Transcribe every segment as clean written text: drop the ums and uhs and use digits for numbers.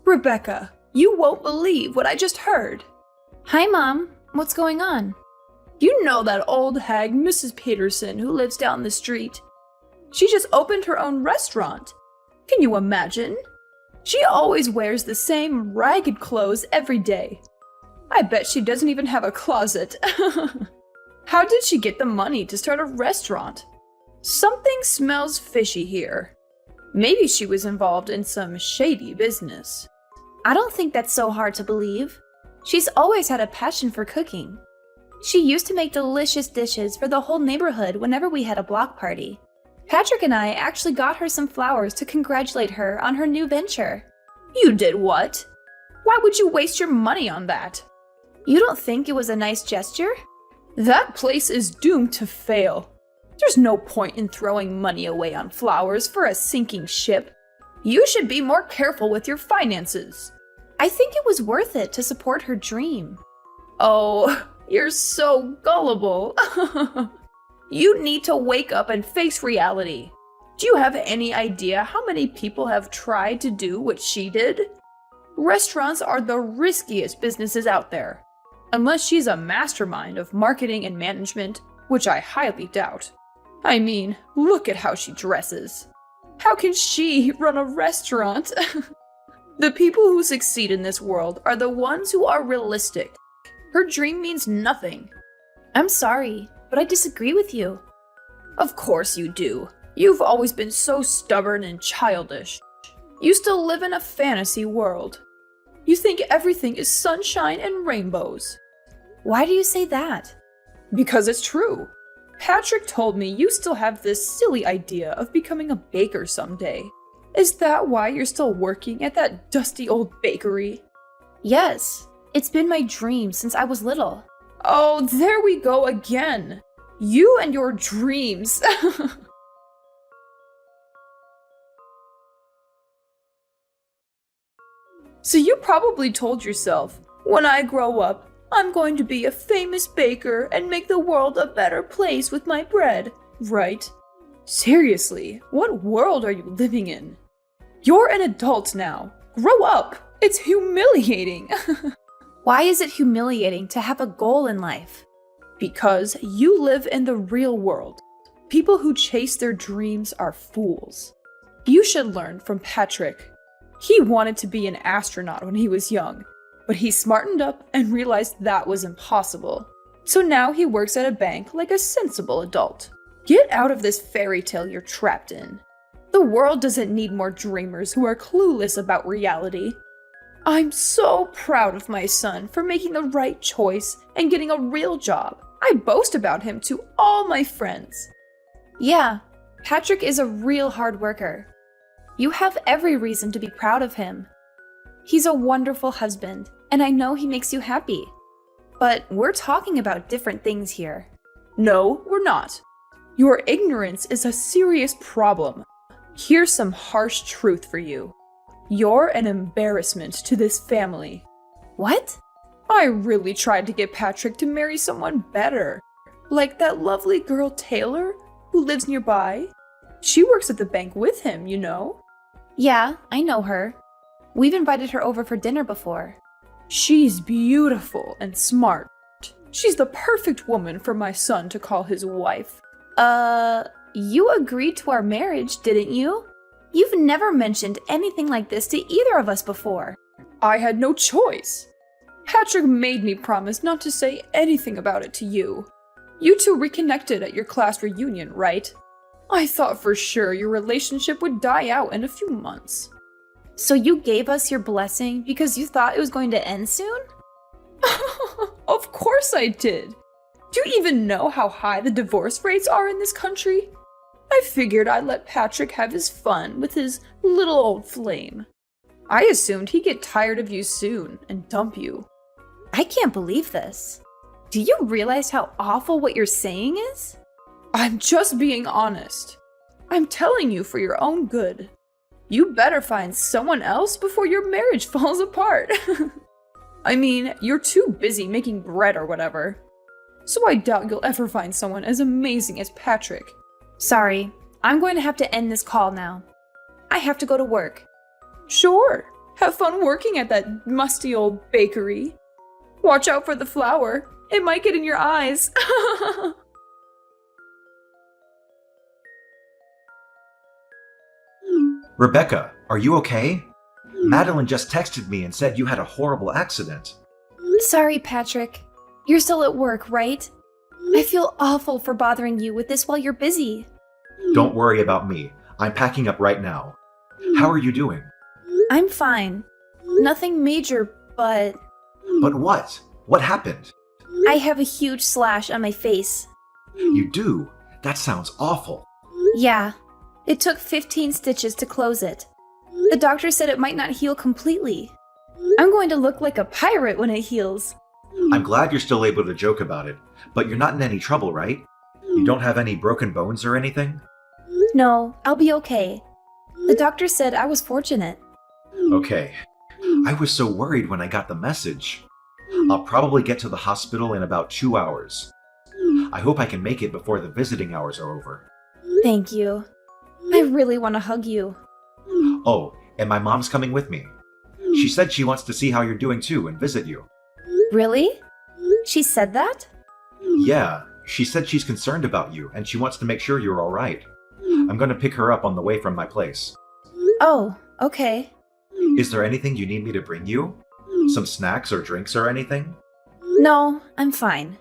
Rebecca, you won't believe what I just heard. Hi, Mom. What's going on? You know that old hag, Mrs. Peterson, who lives down the street? She just opened her own restaurant. Can you imagine? She always wears the same ragged clothes every day. I bet she doesn't even have a closet. How did she get the money to start a restaurant? Something smells fishy here. Maybe she was involved in some shady business. I don't think that's so hard to believe. She's always had a passion for cooking. She used to make delicious dishes for the whole neighborhood whenever we had a block party. Patrick and I actually got her some flowers to congratulate her on her new venture. You did what? Why would you waste your money on that? You don't think it was a nice gesture? That place is doomed to fail. There's no point in throwing money away on flowers for a sinking ship. You should be more careful with your finances. I think it was worth it to support her dream. Oh, you're so gullible. You need to wake up and face reality. Do you have any idea how many people have tried to do what she did? Restaurants are the riskiest businesses out there. Unless she's a mastermind of marketing and management, which I highly doubt. I mean, look at how she dresses. How can she run a restaurant? The people who succeed in this world are the ones who are realistic. Her dream means nothing. I'm sorry, but I disagree with you. Of course you do. You've always been so stubborn and childish. You still live in a fantasy world. You think everything is sunshine and rainbows. Why do you say that? Because it's true. Patrick told me you still have this silly idea of becoming a baker someday. Is that why you're still working at that dusty old bakery? Yes, it's been my dream since I was little. Oh, there we go again. You and your dreams. So you probably told yourself, when I grow up, I'm going to be a famous baker and make the world a better place with my bread, right? Seriously, what world are you living in? You're an adult now. Grow up. It's humiliating. Why is it humiliating to have a goal in life? Because you live in the real world. People who chase their dreams are fools. You should learn from Patrick. He wanted to be an astronaut when he was young, but he smartened up and realized that was impossible. So now he works at a bank like a sensible adult. Get out of this fairy tale you're trapped in. The world doesn't need more dreamers who are clueless about reality. I'm so proud of my son for making the right choice and getting a real job. I boast about him to all my friends. Yeah, Patrick is a real hard worker. You have every reason to be proud of him. He's a wonderful husband, and I know he makes you happy. But we're talking about different things here. No, we're not. Your ignorance is a serious problem. Here's some harsh truth for you. You're an embarrassment to this family. What? I really tried to get Patrick to marry someone better. Like that lovely girl Taylor, who lives nearby. She works at the bank with him, you know. Yeah, I know her. We've invited her over for dinner before. She's beautiful and smart. She's the perfect woman for my son to call his wife. You agreed to our marriage, didn't you? You've never mentioned anything like this to either of us before. I had no choice. Patrick made me promise not to say anything about it to you. You two reconnected at your class reunion, right? I thought for sure your relationship would die out in a few months. So you gave us your blessing because you thought it was going to end soon? Of course I did. Do you even know how high the divorce rates are in this country? I figured I'd let Patrick have his fun with his little old flame. I assumed he'd get tired of you soon and dump you. I can't believe this. Do you realize how awful what you're saying is? I'm just being honest. I'm telling you for your own good. You better find someone else before your marriage falls apart. I mean, you're too busy making bread or whatever. So I doubt you'll ever find someone as amazing as Patrick. Sorry, I'm going to have to end this call now. I have to go to work. Sure, Have fun working at that musty old bakery. Watch out for the flour. It might get in your eyes. Rebecca, are you okay? Madeline just texted me and said you had a horrible accident. Sorry, Patrick. You're still at work, right? I feel awful for bothering you with this while you're busy. Don't worry about me. I'm packing up right now. How are you doing? I'm fine. Nothing major, but But what? What happened? I have a huge slash on my face. You do? That sounds awful. Yeah, it took 15 stitches to close it. The doctor said it might not heal completely. I'm going to look like a pirate when it heals. I'm glad you're still able to joke about it, but you're not in any trouble, right? You don't have any broken bones or anything? No, I'll be okay. The doctor said I was fortunate. Okay. I was so worried when I got the message. I'll probably get to the hospital in about 2 hours. I hope I can make it before the visiting hours are over. Thank you. I really want to hug you. Oh, and my mom's coming with me. She said she wants to see how you're doing too and visit you. Really? She said that? Yeah, she said she's concerned about you and she wants to make sure you're alright. I'm gonna pick her up on the way from my place. Oh, okay. Is there anything you need me to bring you? Some snacks or drinks or anything? No, I'm fine.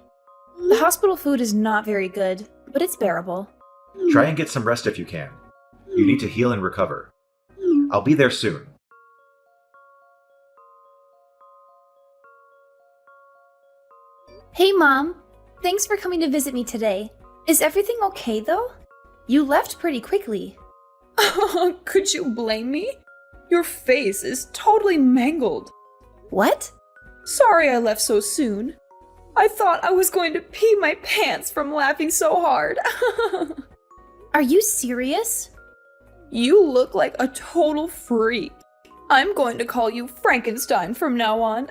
The hospital food is not very good, but it's bearable. Try and get some rest if you can. You need to heal and recover. I'll be there soon. Hey, Mom. Thanks for coming to visit me today. Is everything okay, though? You left pretty quickly. Could you blame me? Your face is totally mangled. What? Sorry I left so soon. I thought I was going to pee my pants from laughing so hard. Are you serious? You look like a total freak. I'm going to call you Frankenstein from now on.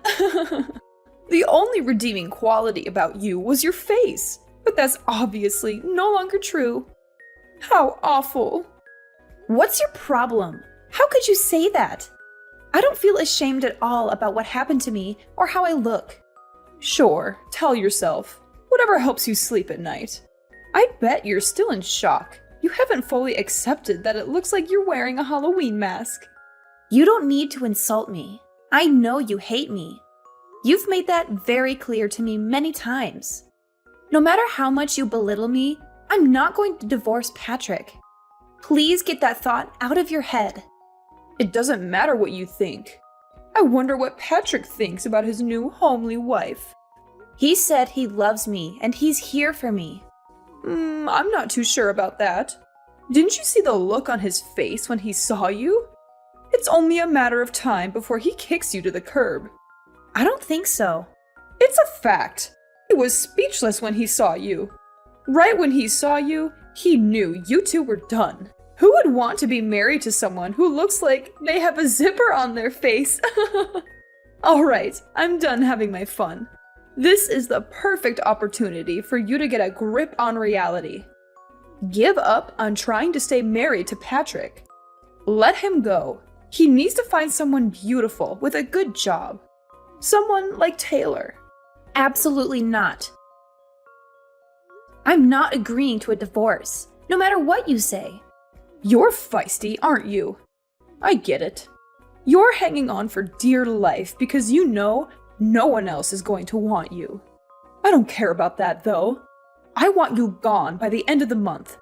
The only redeeming quality about you was your face, but that's obviously no longer true. How awful. What's your problem? How could you say that? I don't feel ashamed at all about what happened to me or how I look. Sure, tell yourself. Whatever helps you sleep at night. I bet you're still in shock. You haven't fully accepted that it looks like you're wearing a Halloween mask. You don't need to insult me. I know you hate me. You've made that very clear to me many times. No matter how much you belittle me, I'm not going to divorce Patrick. Please get that thought out of your head. It doesn't matter what you think. I wonder what Patrick thinks about his new homely wife. He said he loves me and he's here for me. I'm not too sure about that. Didn't you see the look on his face when he saw you? It's only a matter of time before he kicks you to the curb. I don't think so. It's a fact. He was speechless when he saw you. Right when he saw you, he knew you two were done. Who would want to be married to someone who looks like they have a zipper on their face? Alright, I'm done having my fun. This is the perfect opportunity for you to get a grip on reality. Give up on trying to stay married to Patrick. Let him go. He needs to find someone beautiful with a good job. Someone like Taylor. Absolutely not. I'm not agreeing to a divorce, no matter what you say. You're feisty, aren't you? I get it. You're hanging on for dear life because you know no one else is going to want you. I don't care about that, though. I want you gone by the end of the month.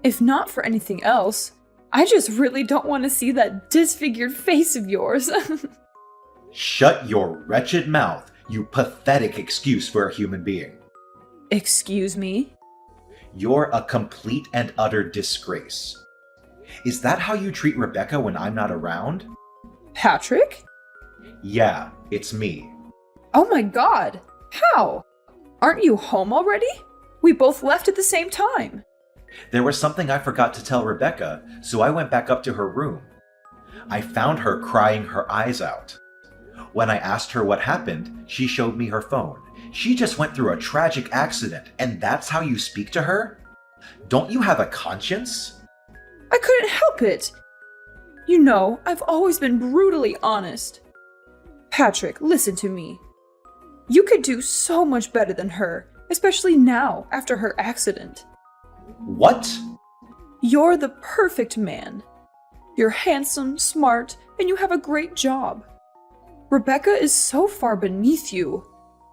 If not for anything else, I just really don't want to see that disfigured face of yours. Shut your wretched mouth, you pathetic excuse for a human being. Excuse me? You're a complete and utter disgrace. Is that how you treat Rebecca when I'm not around? Patrick? Yeah, it's me. Oh my god! How? Aren't you home already? We both left at the same time. There was something I forgot to tell Rebecca, so I went back up to her room. I found her crying her eyes out. When I asked her what happened, she showed me her phone. She just went through a tragic accident, and that's how you speak to her? Don't you have a conscience? I couldn't help it. You know, I've always been brutally honest. Patrick, listen to me. You could do so much better than her, especially now, after her accident. What? You're the perfect man. You're handsome, smart, and you have a great job. Rebecca is so far beneath you.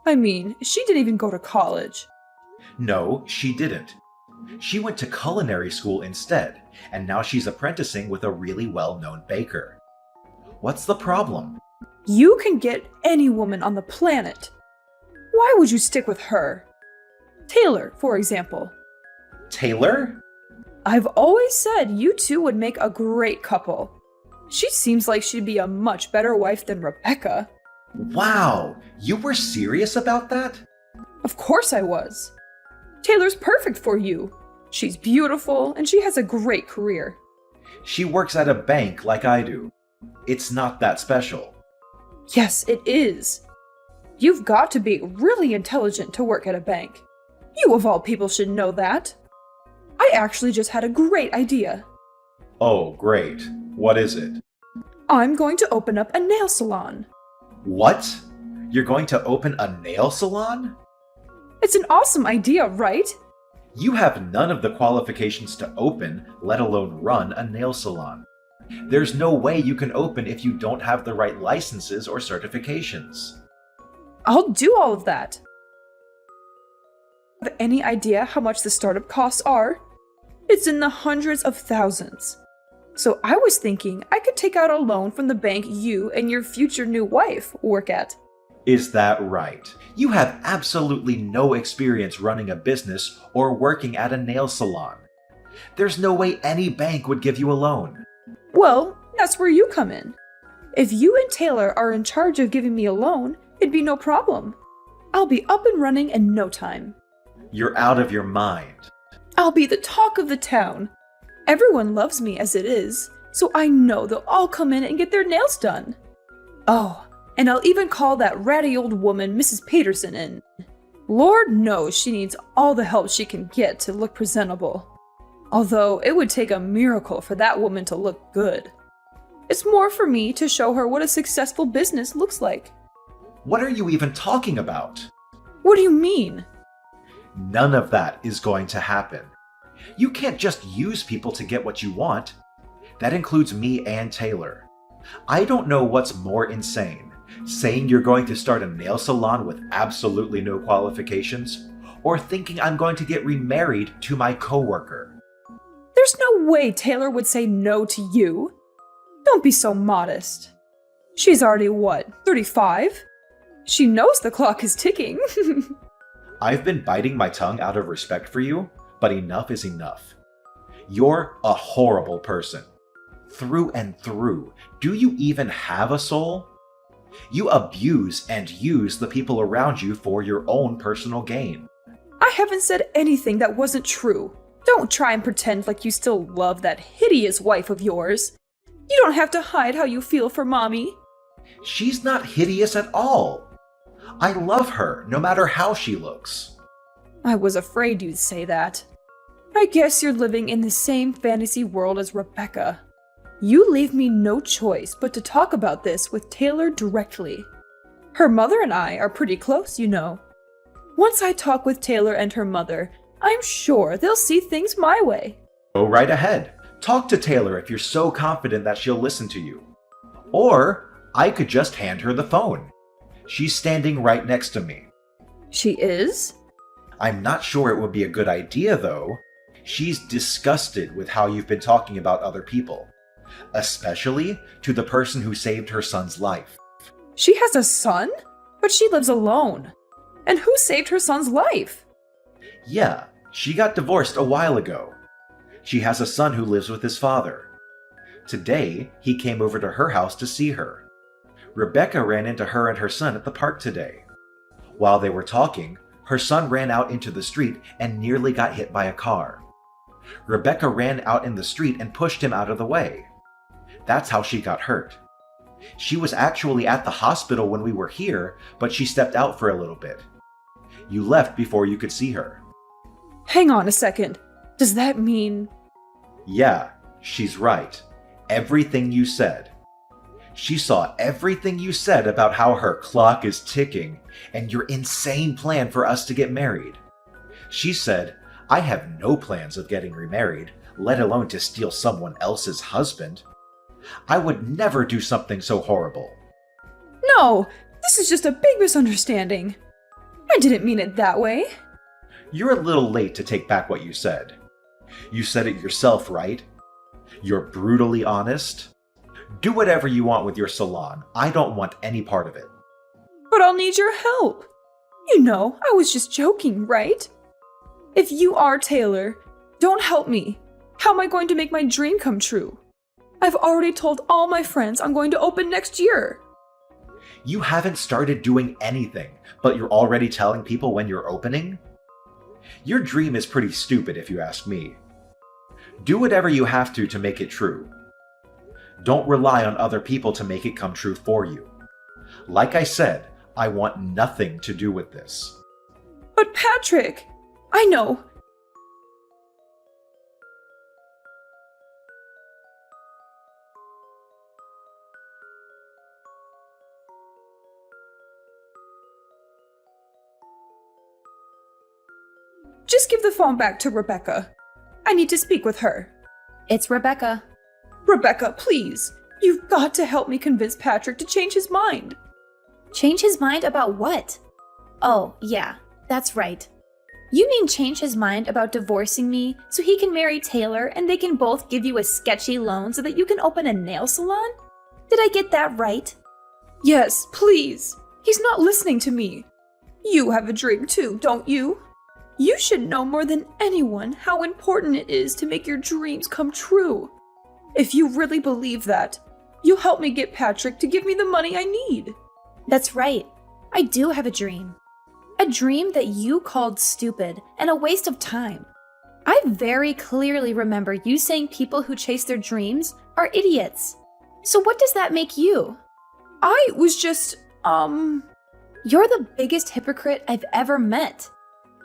I mean, she didn't even go to college. No, she didn't. She went to culinary school instead, and now she's apprenticing with a really well-known baker. What's the problem? You can get any woman on the planet. Why would you stick with her? Taylor, for example. Taylor? I've always said you two would make a great couple. She seems like she'd be a much better wife than Rebecca. Wow, you were serious about that? Of course I was. Taylor's perfect for you. She's beautiful and she has a great career. She works at a bank like I do. It's not that special. Yes, it is. You've got to be really intelligent to work at a bank. You of all people should know that. I actually just had a great idea. Oh, great. What is it? I'm going to open up a nail salon. What? You're going to open a nail salon? It's an awesome idea, right? You have none of the qualifications to open, let alone run a nail salon. There's no way you can open if you don't have the right licenses or certifications. I'll do all of that. Have any idea how much the startup costs are? It's in the hundreds of thousands. So I was thinking I could take out a loan from the bank you and your future new wife work at. Is that right? You have absolutely no experience running a business or working at a nail salon. There's no way any bank would give you a loan. Well, that's where you come in. If you and Taylor are in charge of giving me a loan, it'd be no problem. I'll be up and running in no time. You're out of your mind. I'll be the talk of the town. Everyone loves me as it is, so I know they'll all come in and get their nails done. Oh, and I'll even call that ratty old woman Mrs. Peterson in. Lord knows she needs all the help she can get to look presentable. Although it would take a miracle for that woman to look good. It's more for me to show her what a successful business looks like. What are you even talking about? What do you mean? None of that is going to happen. You can't just use people to get what you want. That includes me and Taylor. I don't know what's more insane, saying you're going to start a nail salon with absolutely no qualifications, or thinking I'm going to get remarried to my coworker. There's no way Taylor would say no to you. Don't be so modest. She's already, 35? She knows the clock is ticking. I've been biting my tongue out of respect for you, but enough is enough. You're a horrible person. Through and through. Do you even have a soul? You abuse and use the people around you for your own personal gain. I haven't said anything that wasn't true. Don't try and pretend like you still love that hideous wife of yours. You don't have to hide how you feel for Mommy. She's not hideous at all. I love her, no matter how she looks. I was afraid you'd say that. I guess you're living in the same fantasy world as Rebecca. You leave me no choice but to talk about this with Taylor directly. Her mother and I are pretty close, you know. Once I talk with Taylor and her mother, I'm sure they'll see things my way. Go right ahead. Talk to Taylor if you're so confident that she'll listen to you. Or I could just hand her the phone. She's standing right next to me. She is? I'm not sure it would be a good idea, though. She's disgusted with how you've been talking about other people, especially to the person who saved her son's life. She has a son? But she lives alone. And who saved her son's life? Yeah, she got divorced a while ago. She has a son who lives with his father. Today, he came over to her house to see her. Rebecca ran into her and her son at the park today. While they were talking, her son ran out into the street and nearly got hit by a car. Rebecca ran out in the street and pushed him out of the way. That's how she got hurt. She was actually at the hospital when we were here, but she stepped out for a little bit. You left before you could see her. Hang on a second. Does that mean... Yeah, she's right. everything you said. She saw everything you said about how her clock is ticking and your insane plan for us to get married. She said, I have no plans of getting remarried, let alone to steal someone else's husband. I would never do something so horrible. No, this is just a big misunderstanding. I didn't mean it that way. You're a little late to take back what you said. You said it yourself, right? You're brutally honest. Do whatever you want with your salon. I don't want any part of it. But I'll need your help. You know, I was just joking, right? If you are Taylor, don't help me. How am I going to make my dream come true? I've already told all my friends I'm going to open next year. You haven't started doing anything, but you're already telling people when you're opening? Your dream is pretty stupid if you ask me. Do whatever you have to make it true. Don't rely on other people to make it come true for you. Like I said, I want nothing to do with this. But Patrick, I know. Just give the phone back to Rebecca. I need to speak with her. It's Rebecca. Rebecca, please. You've got to help me convince Patrick to change his mind. Change his mind about what? Oh, yeah, that's right. You mean change his mind about divorcing me so he can marry Taylor and they can both give you a sketchy loan so that you can open a nail salon? Did I get that right? Yes, please. He's not listening to me. You have a dream too, don't you? You should know more than anyone how important it is to make your dreams come true. If you really believe that, you'll help me get Patrick to give me the money I need. That's right. I do have a dream. A dream that you called stupid and a waste of time. I very clearly remember you saying people who chase their dreams are idiots. So what does that make you? I was just, You're the biggest hypocrite I've ever met.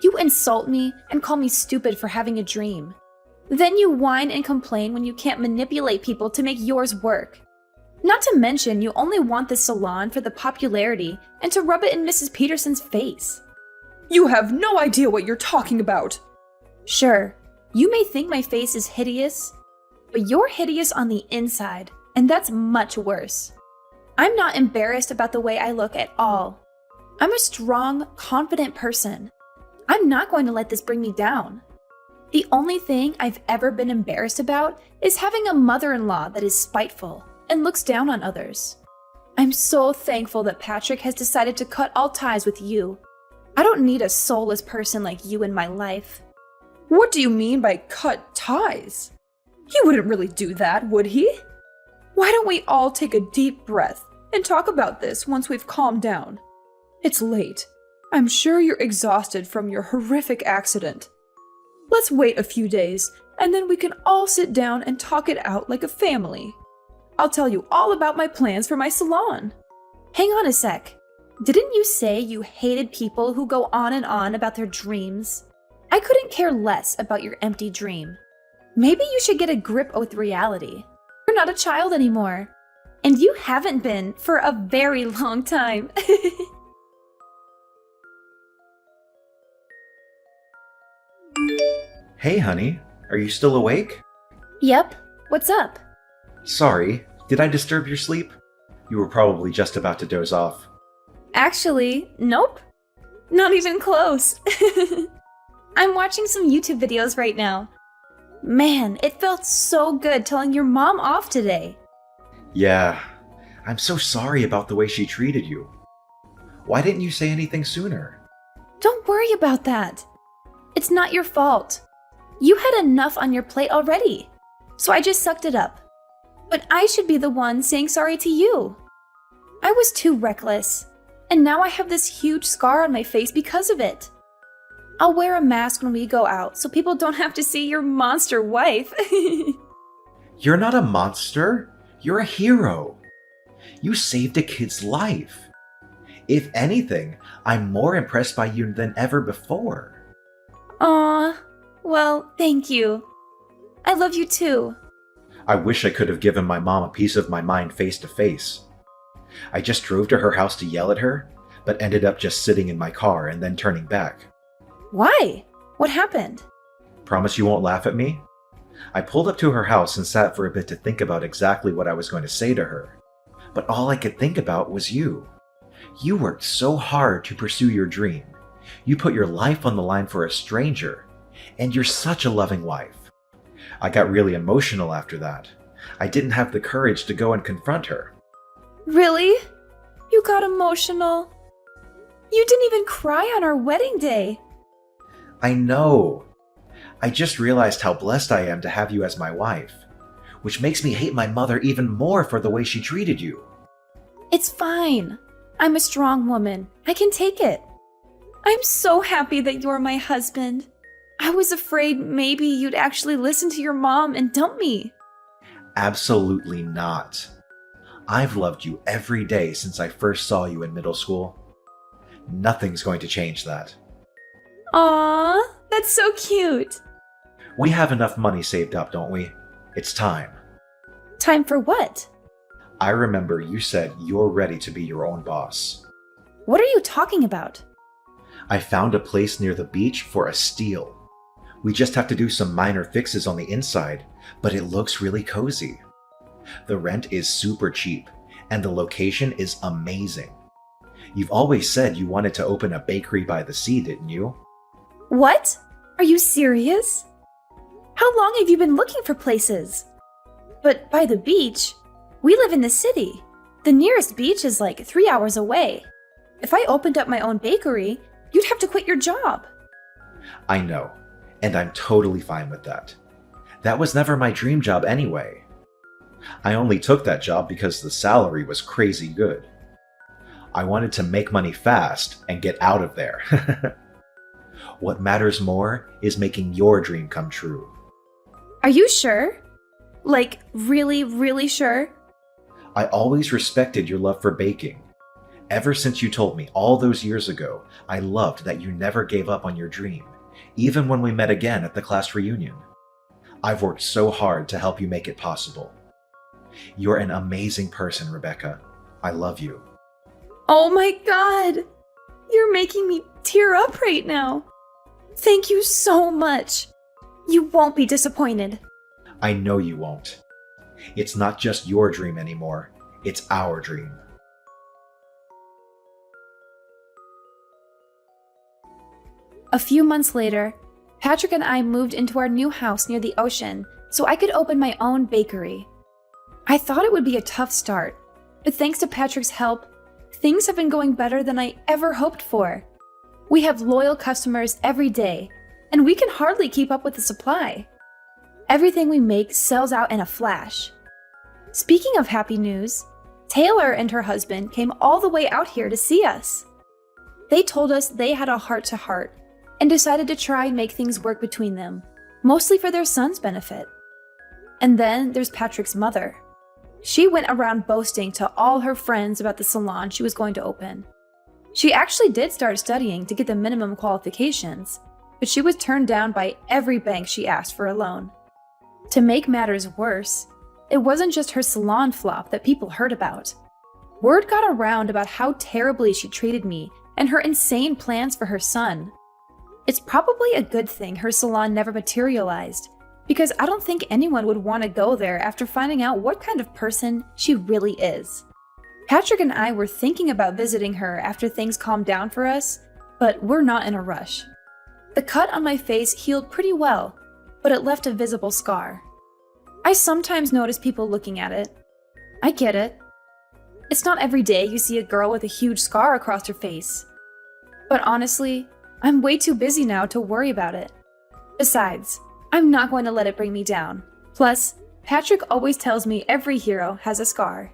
You insult me and call me stupid for having a dream. Then you whine and complain when you can't manipulate people to make yours work. Not to mention, you only want this salon for the popularity and to rub it in Mrs. Peterson's face. You have no idea what you're talking about. Sure, you may think my face is hideous, but you're hideous on the inside, and that's much worse. I'm not embarrassed about the way I look at all. I'm a strong, confident person. I'm not going to let this bring me down. The only thing I've ever been embarrassed about is having a mother-in-law that is spiteful and looks down on others. I'm so thankful that Patrick has decided to cut all ties with you. I don't need a soulless person like you in my life. What do you mean by cut ties? He wouldn't really do that, would he? Why don't we all take a deep breath and talk about this once we've calmed down? It's late. I'm sure you're exhausted from your horrific accident. Let's wait a few days, and then we can all sit down and talk it out like a family. I'll tell you all about my plans for my salon. Hang on a sec. Didn't you say you hated people who go on and on about their dreams? I couldn't care less about your empty dream. Maybe you should get a grip with reality. You're not a child anymore. And you haven't been for a very long time. Hey, honey, are you still awake? Yep. What's up? Sorry, did I disturb your sleep? You were probably just about to doze off. Actually, nope. Not even close. I'm watching some YouTube videos right now. Man, it felt so good telling your mom off today. Yeah, I'm so sorry about the way she treated you. Why didn't you say anything sooner? Don't worry about that. It's not your fault. You had enough on your plate already, so I just sucked it up. But I should be the one saying sorry to you. I was too reckless, and now I have this huge scar on my face because of it. I'll wear a mask when we go out so people don't have to see your monster wife. You're not a monster. You're a hero. You saved a kid's life. If anything, I'm more impressed by you than ever before. Aw, well, thank you. I love you too. I wish I could have given my mom a piece of my mind face to face. I just drove to her house to yell at her, but ended up just sitting in my car and then turning back. Why? What happened? Promise you won't laugh at me? I pulled up to her house and sat for a bit to think about exactly what I was going to say to her. But all I could think about was you. You worked so hard to pursue your dream. You put your life on the line for a stranger. And you're such a loving wife. I got really emotional after that. I didn't have the courage to go and confront her. Really? You got emotional? You didn't even cry on our wedding day. I know. I just realized how blessed I am to have you as my wife, which makes me hate my mother even more for the way she treated you. It's fine. I'm a strong woman. I can take it. I'm so happy that you're my husband. I was afraid maybe you'd actually listen to your mom and dump me. Absolutely not. I've loved you every day since I first saw you in middle school. Nothing's going to change that. Aww, that's so cute. We have enough money saved up, don't we? It's time. Time for what? I remember you said you're ready to be your own boss. What are you talking about? I found a place near the beach for a steal. We just have to do some minor fixes on the inside, but it looks really cozy. The rent is super cheap, and the location is amazing. You've always said you wanted to open a bakery by the sea, didn't you? What? Are you serious? How long have you been looking for places? But by the beach? We live in the city. The nearest beach is like 3 hours away. If I opened up my own bakery, you'd have to quit your job. I know, and I'm totally fine with that. That was never my dream job anyway. I only took that job because the salary was crazy good. I wanted to make money fast and get out of there. What matters more is making your dream come true. Are you sure? Like, really, really sure? I always respected your love for baking. Ever since you told me all those years ago, I loved that you never gave up on your dream, even when we met again at the class reunion. I've worked so hard to help you make it possible. You're an amazing person, Rebecca. I love you. Oh my god! You're making me tear up right now. Thank you so much. You won't be disappointed. I know you won't. It's not just your dream anymore. It's our dream. A few months later, Patrick and I moved into our new house near the ocean so I could open my own bakery. I thought it would be a tough start, but thanks to Patrick's help, things have been going better than I ever hoped for. We have loyal customers every day, and we can hardly keep up with the supply. Everything we make sells out in a flash. Speaking of happy news, Taylor and her husband came all the way out here to see us. They told us they had a heart-to-heart and decided to try and make things work between them, mostly for their son's benefit. And then there's Patrick's mother. She went around boasting to all her friends about the salon she was going to open. She actually did start studying to get the minimum qualifications, but she was turned down by every bank she asked for a loan. To make matters worse, it wasn't just her salon flop that people heard about. Word got around about how terribly she treated me and her insane plans for her son. It's probably a good thing her salon never materialized, because I don't think anyone would want to go there after finding out what kind of person she really is. Patrick and I were thinking about visiting her after things calmed down for us, but we're not in a rush. The cut on my face healed pretty well, but it left a visible scar. I sometimes notice people looking at it. I get it. It's not every day you see a girl with a huge scar across her face. But honestly, I'm way too busy now to worry about it. Besides, I'm not going to let it bring me down. Plus, Patrick always tells me every hero has a scar.